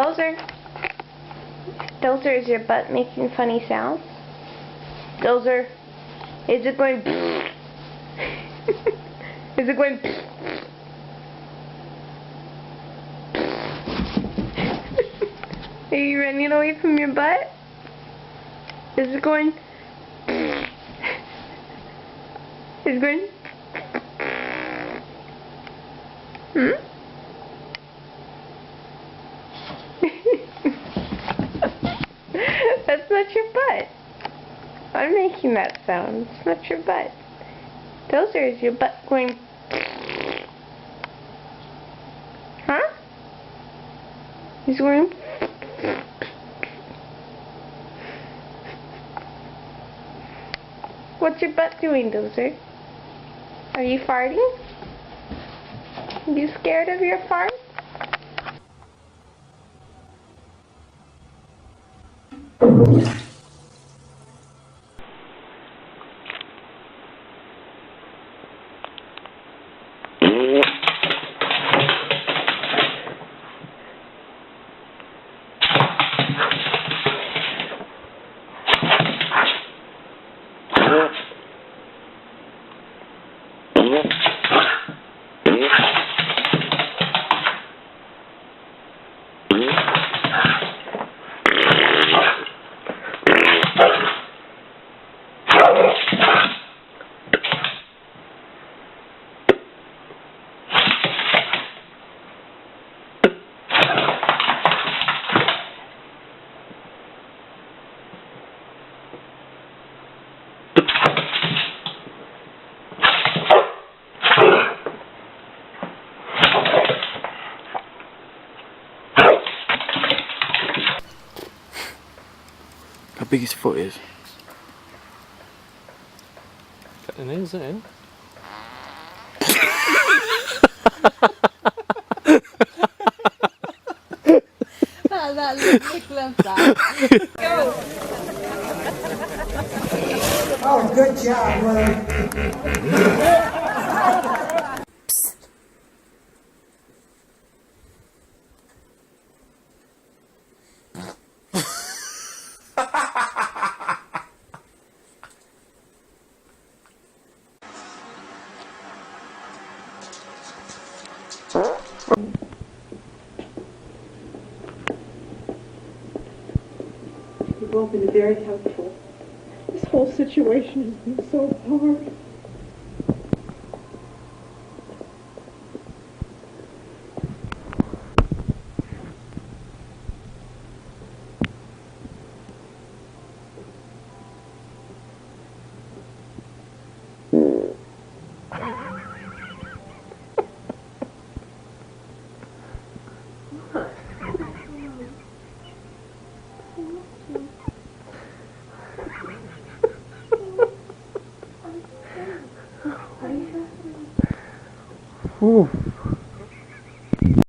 Dozer. Dozer, is your butt making funny sounds? Dozer, is it going? Is it going? Are you running away from your butt? Is it going? Is it going? Hmm? That's not your butt. I'm making that sound. It's not your butt. Dozer, is your butt going? Huh? He's going? What's your butt doing, Dozer? Are you farting? Are you scared of your fart? How big his foot is? Got the nails in. That looks like that. Oh, good job, Willie. You've all been very helpful. This whole situation has been so hard. Ooh.